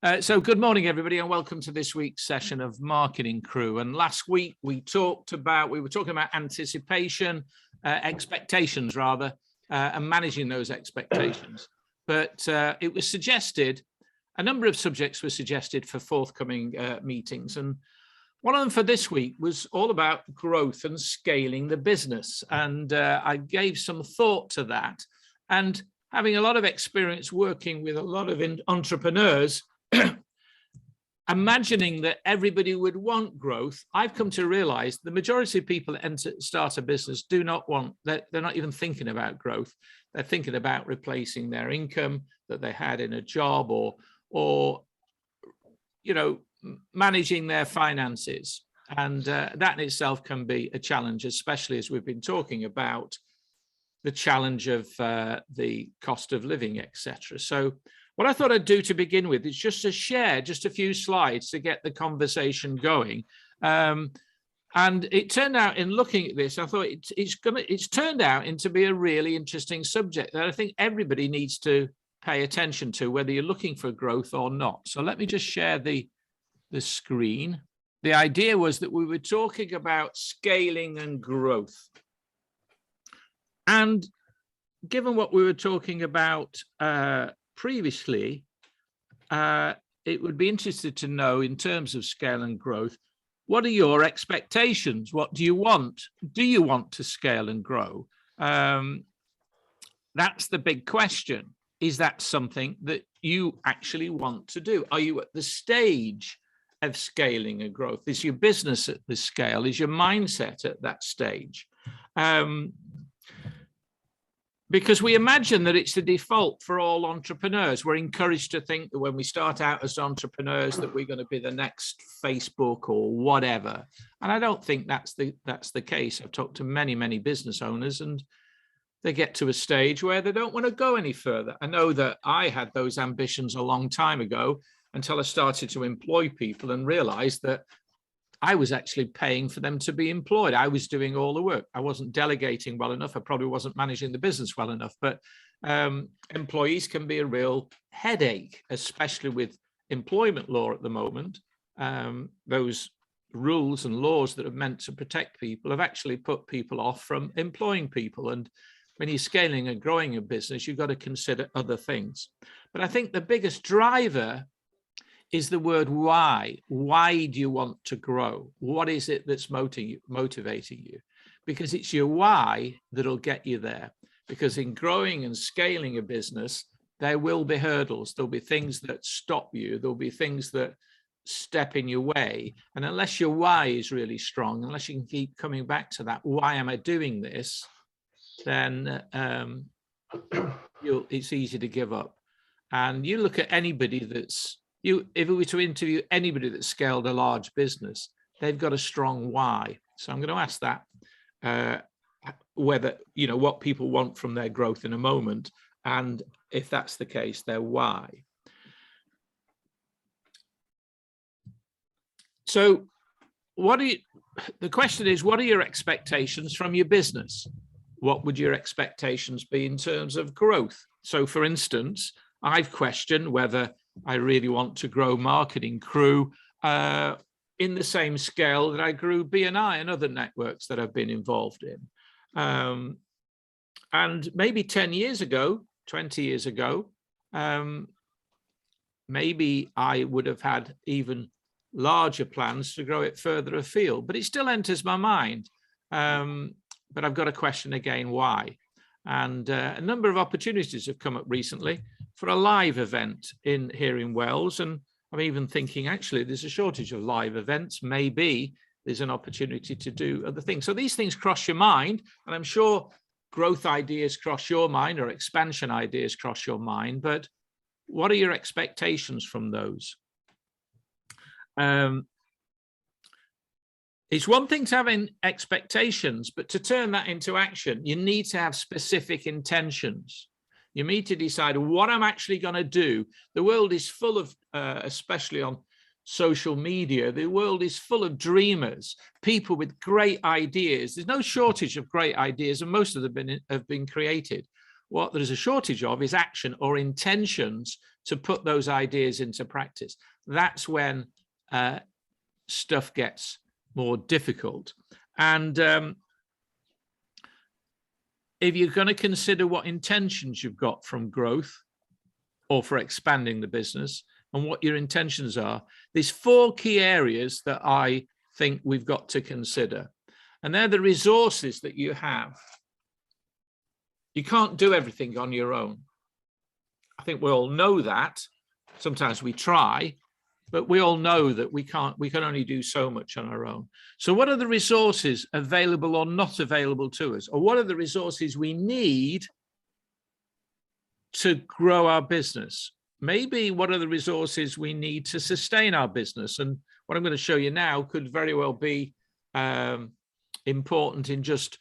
So good morning, everybody, and welcome to this week's session of Marketing Crew. And last week we were talking about anticipation, expectations rather, and managing those expectations. But it was suggested, a number of subjects were suggested for forthcoming meetings. And one of them for this week was all about growth and scaling the business. And I gave some thought to that. And having a lot of experience working with a lot of entrepreneurs, imagining that everybody would want growth, I've come to realize the majority of people that start a business do not want that. They're not even thinking about growth. They're thinking about replacing their income that they had in a job or managing their finances. And that in itself can be a challenge, especially as we've been talking about the challenge of the cost of living, etc. So what I thought I'd do to begin with is just to share just a few slides to get the conversation going. And it turned out, in looking at this, I thought it's turned out into be a really interesting subject that I think everybody needs to pay attention to, whether you're looking for growth or not. So let me just share the screen. The idea was that we were talking about scaling and growth. And given what we were talking about previously, it would be interested to know, in terms of scale and growth, what are your expectations? What do you want? Do you want to scale and grow? That's the big question. Is that something that you actually want to do? Are you at the stage of scaling and growth? Is your business at this scale? Is your mindset at that stage? Because we imagine that it's the default for all entrepreneurs. We're encouraged to think that when we start out as entrepreneurs that we're going to be the next Facebook or whatever. And I don't think that's the case. I've talked to many business owners, and they get to a stage where they don't want to go any further. I know that I had those ambitions a long time ago, until I started to employ people and realized that I was actually paying for them to be employed. I was doing all the work. I wasn't delegating well enough. I probably wasn't managing the business well enough. But employees can be a real headache, especially with employment law at the moment. Those rules and laws that are meant to protect people have actually put people off from employing people. And when you're scaling and growing a business, you've got to consider other things. But I think the biggest driver is the word why. Why do you want to grow? What is it that's motivating you? Because it's your why that'll get you there. Because in growing and scaling a business, there will be hurdles. There'll be things that stop you. There'll be things that step in your way. And unless your why is really strong, unless you can keep coming back to that, why am I doing this? Then it's easy to give up. And you look at anybody if we were to interview anybody that scaled a large business, they've got a strong why. So I'm going to ask that, whether, what people want from their growth in a moment, and if that's the case, their why. So the question is, what are your expectations from your business? What would your expectations be in terms of growth? So for instance, I've questioned whether I really want to grow Marketing Crew in the same scale that I grew BNI and other networks that I've been involved in. And maybe 10 years ago, 20 years ago, maybe I would have had even larger plans to grow it further afield, but it still enters my mind. But I've got to question again why. And a number of opportunities have come up recently for a live event here in Wales. And I'm even thinking, actually, there's a shortage of live events. Maybe there's an opportunity to do other things. So these things cross your mind. And I'm sure growth ideas cross your mind, or expansion ideas cross your mind. But what are your expectations from those? It's one thing to have expectations, but to turn that into action, you need to have specific intentions. You need to decide what I'm actually going to do. The world is full of, especially on social media, the world is full of dreamers, people with great ideas. There's no shortage of great ideas, and most of them have been created. What there is a shortage of is action or intentions to put those ideas into practice. That's when stuff gets more difficult. And if you're going to consider what intentions you've got from growth or for expanding the business and what your intentions are, there's 4 key areas that I think we've got to consider. And they're the resources that you have. You can't do everything on your own. I think we all know that. Sometimes we try, but we all know that we can only do so much on our own. So what are the resources available or not available to us? Or what are the resources we need to grow our business? Maybe what are the resources we need to sustain our business? And what I'm going to show you now could very well be important in just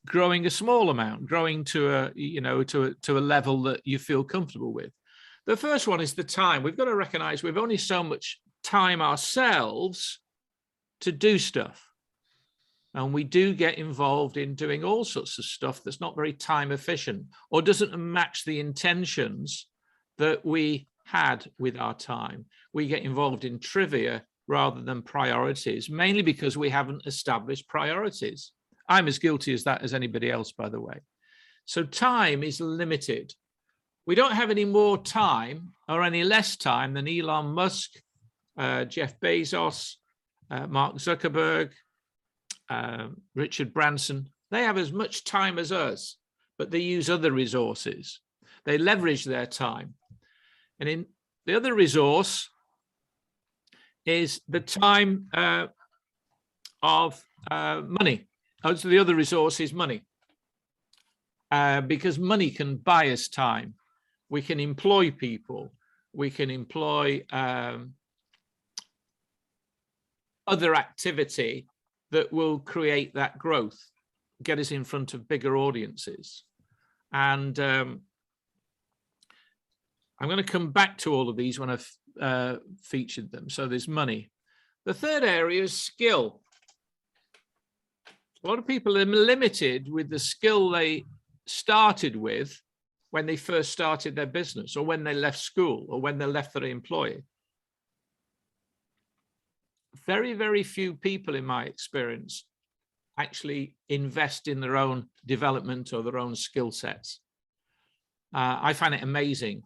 growing a small amount, growing to a level that you feel comfortable with. The first one is the time. We've got to recognize we've only so much time ourselves to do stuff. And we do get involved in doing all sorts of stuff that's not very time efficient or doesn't match the intentions that we had with our time. We get involved in trivia rather than priorities, mainly because we haven't established priorities. I'm as guilty as that as anybody else, by the way. So time is limited. We don't have any more time or any less time than Elon Musk, Jeff Bezos, Mark Zuckerberg, Richard Branson. They have as much time as us, but they use other resources. They leverage their time. And in the other resource is the time of money. So the other resource is money, because money can buy us time. We can employ people. We can employ other activity that will create that growth, get us in front of bigger audiences. And I'm going to come back to all of these when I've featured them. So there's money. The third area is skill. A lot of people are limited with the skill they started with when they first started their business, or when they left school, or when they left their employer. Very, very few people, in my experience, actually invest in their own development or their own skill sets. I find it amazing,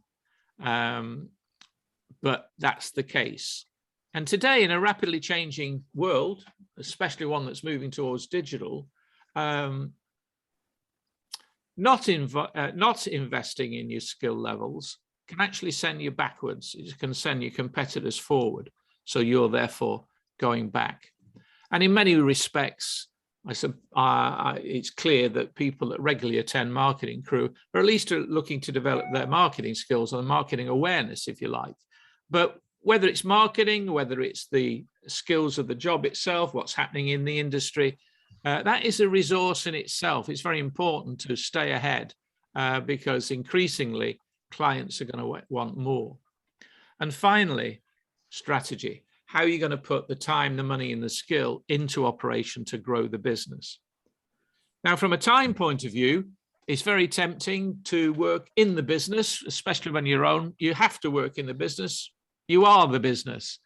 but that's the case. And today, in a rapidly changing world, especially one that's moving towards digital, not investing in your skill levels can actually send you backwards. It can send your competitors forward. So you're therefore going back. And in many respects, it's clear that people that regularly attend Marketing Crew are at least looking to develop their marketing skills or marketing awareness, if you like. But whether it's marketing, whether it's the skills of the job itself, what's happening in the industry, that is a resource in itself. It's very important to stay ahead because increasingly clients are going to want more. And finally, strategy. How are you going to put the time, the money, and the skill into operation to grow the business? Now, from a time point of view, it's very tempting to work in the business, especially when you're own. You have to work in the business. You are the business.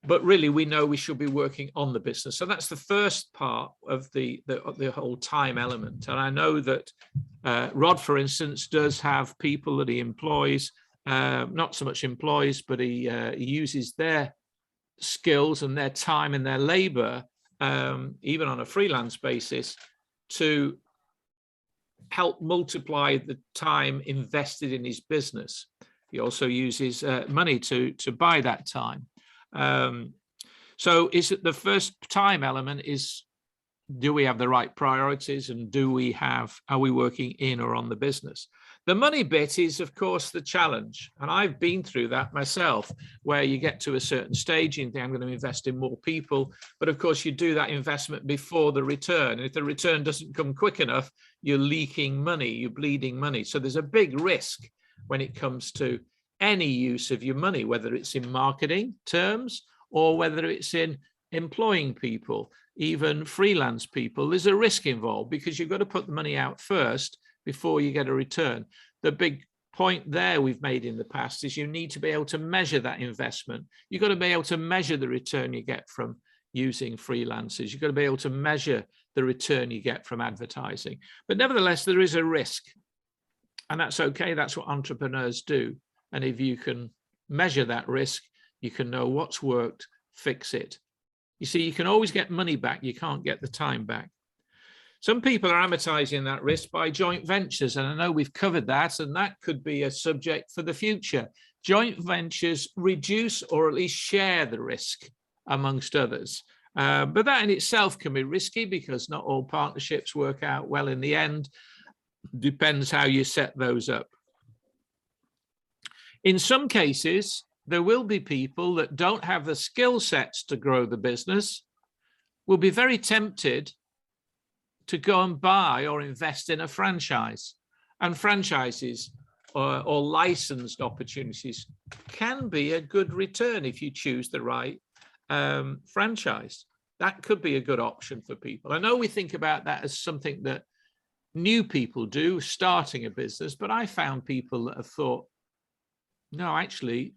But really, we know we should be working on the business. So that's the first part of the whole time element. And I know that Rod, for instance, does have people that he employs, not so much employs, but he uses their skills and their time and their labor, even on a freelance basis, to help multiply the time invested in his business. He also uses money to buy that time. So is it the first time element is, do we have the right priorities, and are we working in or on the business? The money bit is, of course, the challenge. And I've been through that myself, where you get to a certain stage and you think, I'm going to invest in more people. But of course, you do that investment before the return. And if the return doesn't come quick enough, you're leaking money, you're bleeding money. So there's a big risk when it comes to any use of your money, whether it's in marketing terms or whether it's in employing people, even freelance people. There's a risk involved because you've got to put the money out first before you get a return. The big point there we've made in the past is you need to be able to measure that investment. You've got to be able to measure the return you get from using freelancers. You've got to be able to measure the return you get from advertising. But nevertheless, there is a risk. And that's okay. That's what entrepreneurs do. And if you can measure that risk, you can know what's worked, fix it. You see, you can always get money back. You can't get the time back. Some people are amortizing that risk by joint ventures. And I know we've covered that, and that could be a subject for the future. Joint ventures reduce or at least share the risk amongst others. But that in itself can be risky because not all partnerships work out well in the end. Depends how you set those up. In some cases, there will be people that don't have the skill sets to grow the business, will be very tempted to go and buy or invest in a franchise. And franchises or licensed opportunities can be a good return if you choose the right franchise. That could be a good option for people. I know we think about that as something that new people do, starting a business, but I found people that have thought, no, actually,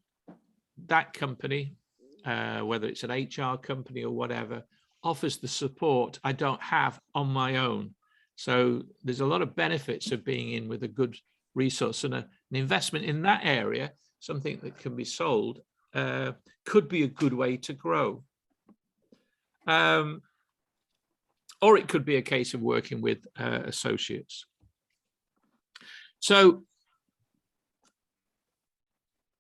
that company, whether it's an HR company or whatever, offers the support I don't have on my own. So there's a lot of benefits of being in with a good resource, and an investment in that area, something that can be sold, could be a good way to grow. Or it could be a case of working with associates. So